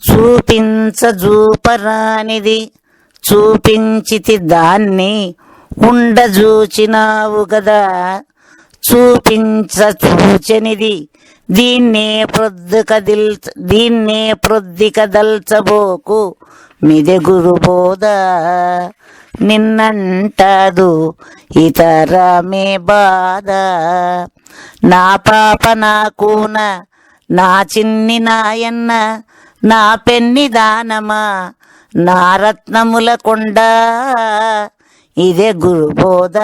చూపించజూపరానిది చూపించితి దాన్ని ఉండజూచినావు గదా. చూచనిది దీన్నే ప్రొద్దికదల్చబోకు మిదె గురుబోధ. నిన్నంటాదు ఇతరమే బాధ. నా పాప నాకున నా చిన్ని నాయన్న నా పెన్ని దానమా నా రత్నముల కొండ. ఇదే గురుబోధ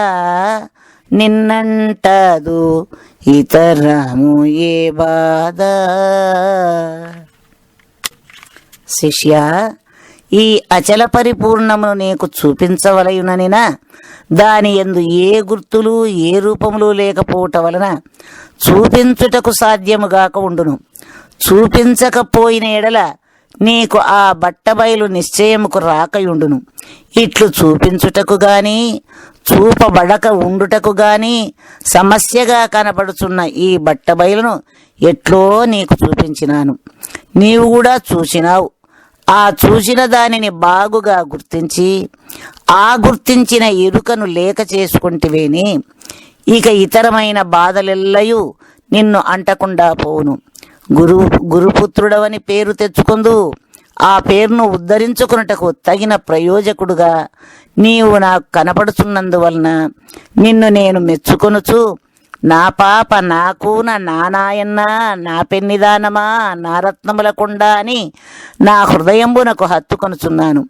నిన్నంటదు ఇతరము ఏ బాధ. శిష్య, ఈ అచల పరిపూర్ణమును నీకు చూపించవలయుననినా దాని యందు ఏ గుర్తులు ఏ రూపములు లేకపోవటం వలన చూపించుటకు సాధ్యముగాక ఉండును. చూపించకపోయిన ఎడల నీకు ఆ బట్టబయలు నిశ్చయముకు రాకయుండును. ఇట్లు చూపించుటకు గాని చూపబడక ఉండుటకు గాని సమస్యగా కనబడుచున్న ఈ బట్టబయలును ఎట్లో నీకు చూపించినాను. నీవు కూడా చూసినావు. ఆ చూసిన దానిని బాగుగా గుర్తించి ఆ గుర్తించిన ఎరుకను లేక చేసుకుంటివేని ఇక ఇతరమైన బాధలెల్లయూ నిన్ను అంటకుండా పోవును. గురుపుత్రుడవని పేరు తెచ్చుకుందు. ఆ పేరును ఉద్ధరించుకున్నటకు తగిన ప్రయోజకుడుగా నీవు నాకు కనపడుచున్నందువలన నిన్ను నేను మెచ్చుకొనుచు నా పాప నాకున నా నాయన్న నా పెన్నిదానమా నా రత్నముల కొండ అని నా హృదయంబునకు హత్తుకొనుచున్నాను.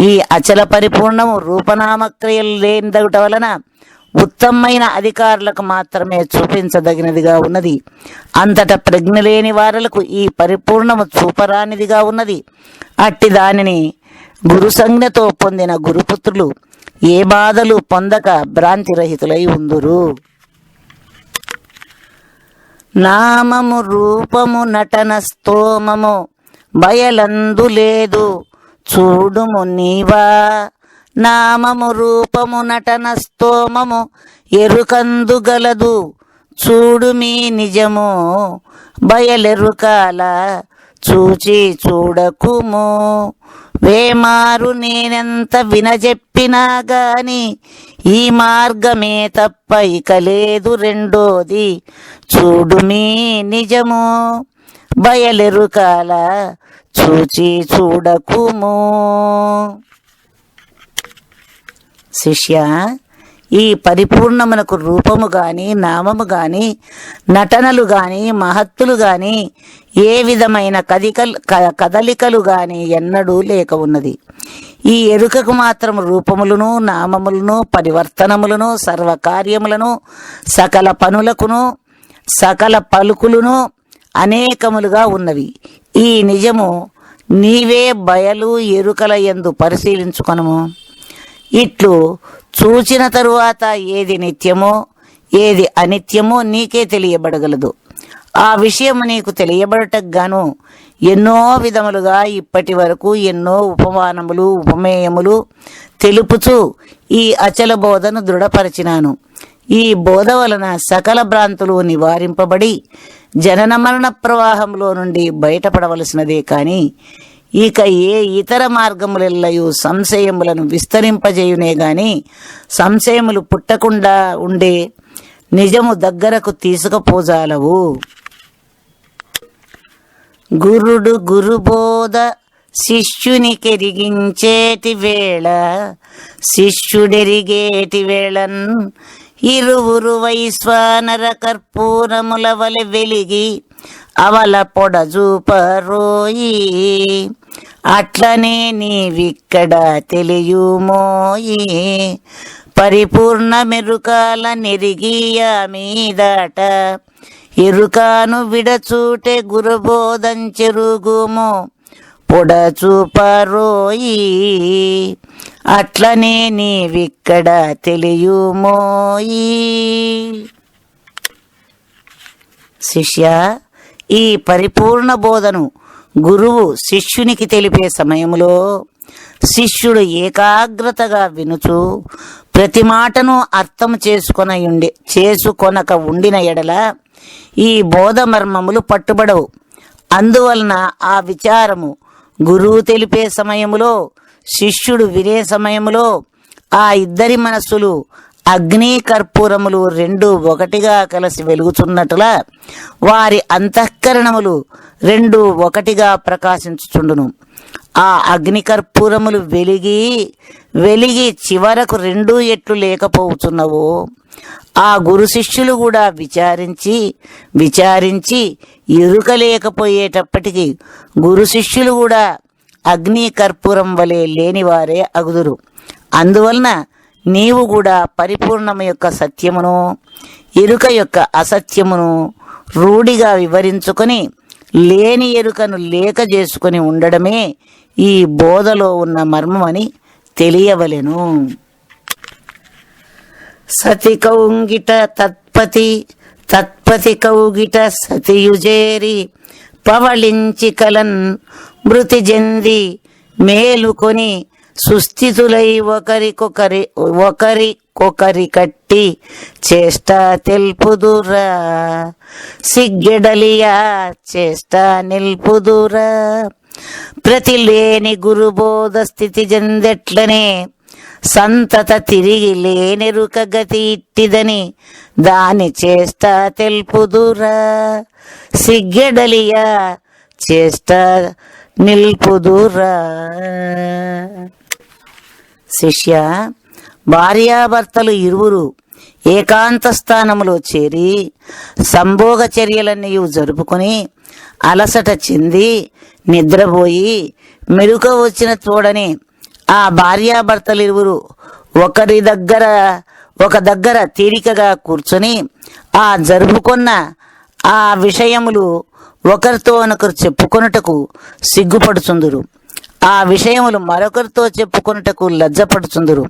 ఈ అచల పరిపూర్ణము రూపనామక్రియలు లేనిదగుట వలన ఉత్తమమైన అధికారులకు మాత్రమే చూపించదగినదిగా ఉన్నది. అంతట ప్రజ్ఞ లేని వారులకు ఈ పరిపూర్ణము చూపరానిదిగా ఉన్నది. అట్టి దానిని గురుసంజ్ఞతో పొందిన గురుపుత్రులు ఏ బాధలు పొందక భ్రాంతిరహితులై ఉందురు. నామము రూపము నటన స్తోమము బయలందు లేదు చూడుము నీవా. నామము రూపము నటన స్తోమము ఎరుకందు గలదు చూడు మీ నిజము. బయలెరుకాల చూచి చూడకుము. వేమారు నేనెంత వినజెప్పినా గాని ఈ మార్గమే తప్ప ఇక లేదు రెండోది చూడు మీ నిజము. బయలెరుకాల చూచి చూడకుము. శిష్య, ఈ పరిపూర్ణమునకు రూపము గాని నామము గాని నటనలు గాని మహత్తులు గాని ఏ విధమైన కదలికలు గాని ఎన్నడూ లేక ఉన్నది. ఈ ఎరుకకు మాత్రం రూపములను నామములను పరివర్తనములను సర్వకార్యములను సకల పనులకును సకల పలుకులను అనేకములుగా ఉన్నవి. ఈ నిజము నీవే బయలు ఎరుకల యందు పరిశీలించుకొనుము. ఇట్లు చూచిన తరువాత ఏది నిత్యమో ఏది అనిత్యమో నీకే తెలియబడగలదు. ఆ విషయం నీకు తెలియబడటకు గాను ఎన్నో విధములుగా ఇప్పటి వరకు ఎన్నో ఉపమానములు ఉపమేయములు తెలుపుచూ ఈ అచల బోధను దృఢపరిచినాను. ఈ బోధ వలన సకల భ్రాంతులు నివారింపబడి జనన మరణ ప్రవాహంలో నుండి బయటపడవలసినదే కాని ఇక ఏ ఇతర మార్గములెల్లయూ సంశయములను విస్తరింపజేయునే గాని సంశయములు పుట్టకుండా ఉండే నిజము దగ్గరకు తీసుకుపోజాలవు. గురుడు గురుబోధ శిష్యునికెరిగించేటి వేళ శిష్యుడెరిగేటి వేళన్ ఇరువురు వైశ్వానర కర్పూరముల వలె వెలిగి అవల పొడజూపరోయి. అట్లనే నీవిక్కడ తెలియుమోయి. పరిపూర్ణ మెరుకాల నెరిగియ మీదట ఎరుకాను విడచూటే గురుబోధంచెరుగుము పొడచూపరోయి. అట్లనే నీవిక్కడ తెలియుమోయి. శిష్య, ఈ పరిపూర్ణ బోధను గురువు శిష్యునికి తెలిపే సమయంలో శిష్యుడు ఏకాగ్రతగా వినుచు ప్రతి మాటను అర్థం చేసుకొనక ఉండిన ఎడల ఈ బోధ మర్మములు పట్టుబడవు. అందువలన ఆ విచారము గురువు తెలిపే సమయములో, శిష్యుడు వినే సమయములో ఆ ఇద్దరి మనస్సులు అగ్ని కర్పూరములు రెండు ఒకటిగా కలిసి వెలుగుచున్నట్లా వారి అంతఃకరణములు రెండు ఒకటిగా ప్రకాశించుచుండును. ఆ అగ్ని కర్పూరములు వెలిగి చివరకు రెండు ఎట్లు లేకపోతున్నవో ఆ గురు శిష్యులు కూడా విచారించి ఎరుక లేకపోయేటప్పటికీ గురు శిష్యులు కూడా అగ్ని కర్పూరం వలె లేనివారే అగుదురు. అందువలన నీవు కూడా పరిపూర్ణము యొక్క సత్యమును, ఎరుక యొక్క అసత్యమును రూఢిగా వివరించుకొని లేని ఎరుకను లేక చేసుకొని ఉండడమే ఈ బోధలో ఉన్న మర్మమని తెలియవలెను. సతి కౌంగిట తత్పతి కౌగిట సతియుజేరి పవళించి కలన్ మృతి జంది మేలుకొని సుస్థితులై ఒకరికొకరి కట్టి చేష్ట తెల్పుదురా సిగ్గెడలియా చేష్ట నిల్పుదురా. ప్రతిలేని గురుబోధ స్థితి జందెట్లనే సంతత తిరిగి లేనెరుక గతి ఇట్టిదని దాని చేష్ట తెల్పుదురా సిగ్గెడలియా చేష్ట నిల్పుదురా. శిష్య, భార్యాభర్తలు ఇరువురు ఏకాంత స్థానములో చేరి సంభోగ చర్యలన్నీ జరుపుకొని అలసట చెంది నిద్రపోయి మెరుక వచ్చిన తోడని ఆ భార్యాభర్తలు ఇరువురు ఒక దగ్గర తీరికగా కూర్చొని ఆ జరుపుకున్న ఆ విషయములు ఒకరితో ఒకరు చెప్పుకొనుటకు సిగ్గుపడుచుందురు. ఆ విషయములు మరొకరితో చెప్పుకొనుటకు లజ్జపడుచుందురు.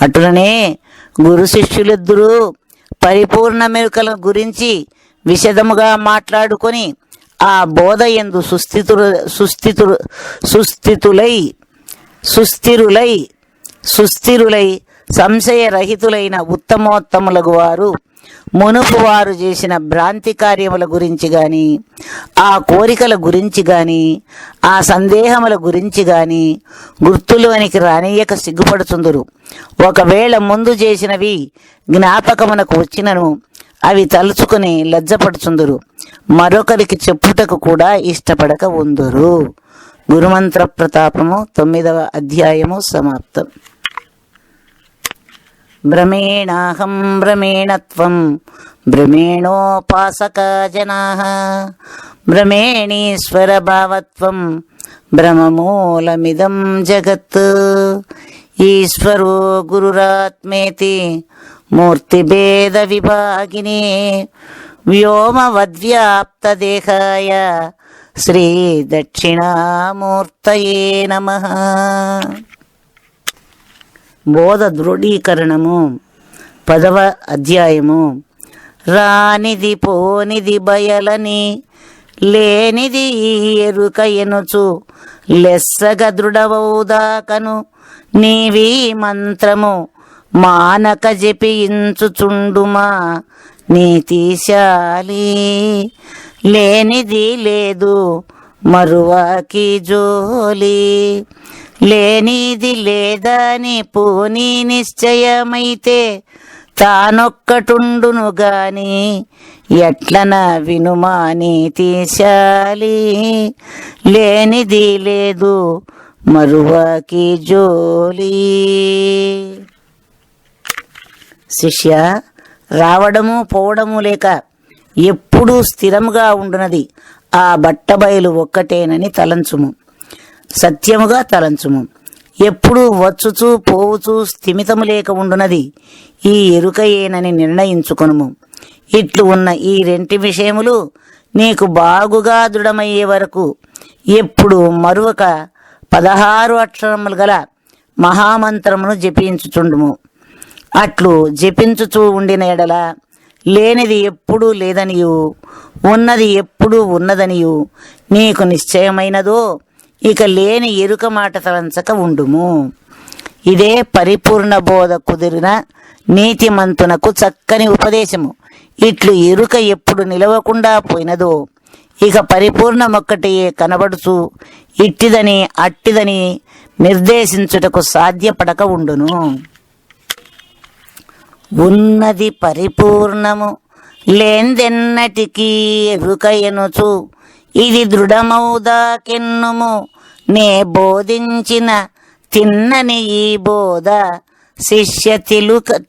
అటులనే గురు శిష్యులిద్దరూ పరిపూర్ణ మెరుకల గురించి విశదముగా మాట్లాడుకొని ఆ బోధ యందు సుస్థిరులై సంశయరహితులైన ఉత్తమోత్తములకు వారు మునుపు వారు చేసిన భ్రాంతి కార్యముల గురించి గాని, ఆ కోరికల గురించి గాని, ఆ సందేహముల గురించి గాని గుర్తులోనికి రానియక సిగ్గుపడుచుందురు. ఒకవేళ ముందు చేసినవి జ్ఞాపకమునకు వచ్చినను అవి తలుచుకుని లజ్జపడుచుందురు. మరొకరికి చెప్పుటకు కూడా ఇష్టపడక ఉందురు. గురుమంత్ర ప్రతాపము 9వ అధ్యాయము సమాప్తం. భ్రమేణాహం భ్రమేణత్వం భ్రమేణోపాసకా జనాః భ్రమేణీశ్వర భావత్వం భ్రమమూలమిదం జగత్. ఈశ్వరో గురురాత్మేతి మూర్తిభేద విభాగినే వ్యోమవద్వ్యాప్తదేహాయ శ్రీ దక్షిణామూర్తయే నమః. బోధ దృఢీకరణము 10వ అధ్యాయము. రానిది పోనిది బయలని లేనిది ఎరుక ఎనుచు లెస్సగ దృఢవౌదాకను నీవీ మంత్రము మానక జపించుచుండుమా నీతిశాలి. లేనిది లేదు మరువాకి జోలి లేనిది లేదని పోనీ నిశ్చయమైతే తానొక్కటుండును గాని ఎట్లన వినుమా నీతిశాలి. లేనిది లేదు మరువాకి జోలి. శిష్య, రావడము పోవడము లేక ఎప్పుడూ స్థిరముగా ఉండునది ఆ బట్టబయలు ఒక్కటేనని తలంచుము. సత్యముగా తలంచుము. ఎప్పుడు వచ్చుచూ పోవుచూ స్థిమితము లేక ఉండునది ఈ ఎరుకయేనని నిర్ణయించుకొనుము. ఇట్లు ఉన్న ఈ రెంటి విషయములు నీకు బాగుగా దృఢమయ్యే వరకు ఎప్పుడు మరువక 16 అక్షరములు గల మహామంత్రమును జపించుచుండుము. అట్లు జపించుచూ ఉండిన ఎడల లేనిది ఎప్పుడూ లేదనియు ఉన్నది ఎప్పుడూ ఉన్నదనియు నీకు నిశ్చయమైనదో ఇక లేని ఎరుక మాట తలంచక ఉండుము. ఇదే పరిపూర్ణ బోధ కుదిరిన నీతిమంతునకు చక్కని ఉపదేశము. ఇట్లు ఎరుక ఎప్పుడు నిలవకుండా పోయినదో ఇక పరిపూర్ణమొక్కటియే కనబడుచు ఇట్టిదని అట్టిదని నిర్దేశించుటకు సాధ్యపడక ఉండును. ఉన్నది పరిపూర్ణము లేందెన్నటికీ ఎరుక ఎనుచు ఇది దృఢమౌదాకెన్నుము నే బోధించిన తిన్నని ఈ బోధ శిష్య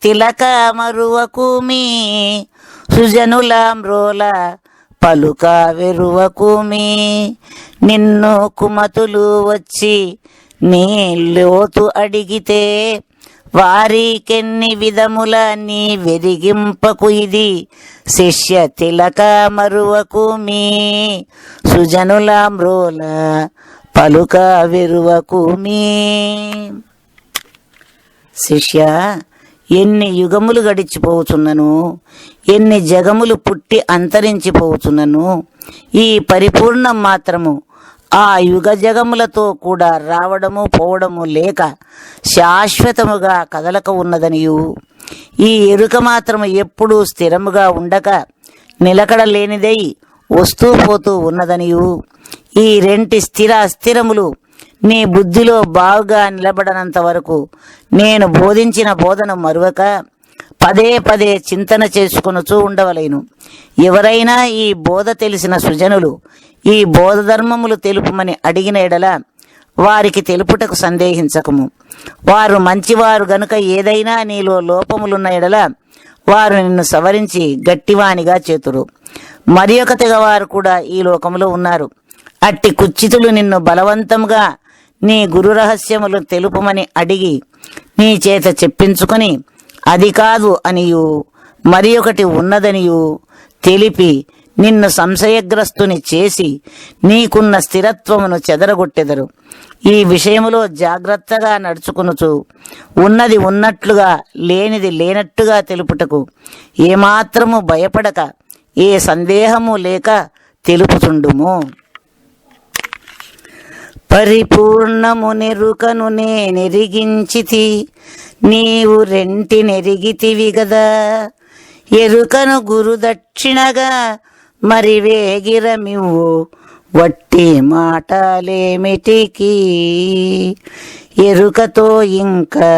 తిలక మరువకుమి సుజనులామ్రోల పలుక వెరువకుమి. నిన్ను కుమతులు వచ్చి నీ లోతు అడిగితే వారికెన్ని విధముల నీ వెరిగింపకు ఇది శిష్య తిలక మరువకుమి సుజనులామ్రోల పలుక వెరువకుమి. శిష్య, ఎన్ని యుగములు గడిచిపోతున్నను, ఎన్ని జగములు పుట్టి అంతరించిపోతున్నను, ఈ పరిపూర్ణం మాత్రము ఆ యుగ జగములతో కూడా రావడము పోవడము లేక శాశ్వతముగా కదలక ఉన్నదనియు, ఈ ఎరుక మాత్రము ఎప్పుడూ స్థిరముగా ఉండక నిలకడ లేనిదై వస్తూ పోతూ ఉన్నదనియు, ఈ రెంటి స్థిర అస్థిరములు నీ బుద్ధిలో బాగా నిలబడనంత వరకు నేను బోధించిన బోధన మరువక పదే పదే చింతన చేసుకొనుచూ ఉండవలేను. ఎవరైనా ఈ బోధ తెలిసిన సుజనులు ఈ బోధ ధర్మములు తెలుపుమని అడిగిన ఎడల వారికి తెలుపుటకు సందేహించకము. వారు మంచివారు గనుక ఏదైనా నీలో లోపములున్న ఎడల వారు నిన్ను సవరించి గట్టివానిగా చేతురు. మరి ఒక తెగవారు కూడా ఈ లోకములో ఉన్నారు. అట్టి కుచ్చితులు నిన్ను బలవంతంగా నీ గురు రహస్యములు తెలుపుమని అడిగి నీ చేత చెప్పించుకొని అది కాదు అనియు మరి ఒకటి ఉన్నదనియు తెలిపి నిన్ను సంశయగ్రస్తుని చేసి నీకున్న స్థిరత్వమును చెదరగొట్టెదరు. ఈ విషయములో జాగ్రత్తగా నడుచుకొనుచు ఉన్నది ఉన్నట్లుగా లేనిది లేనట్టుగా తెలుపుటకు ఏమాత్రము భయపడక ఏ సందేహము లేక తెలుపుచుండుము. పరిపూర్ణము నెరుకను నేనెరిగించితి నీవు రెంటి నెరిగితివి గదా ఎరుకను గురు దక్షిణగా మరి వేగిరమివ్వు వట్టి మాటలేమిటికి ఎరుకతో ఇంకా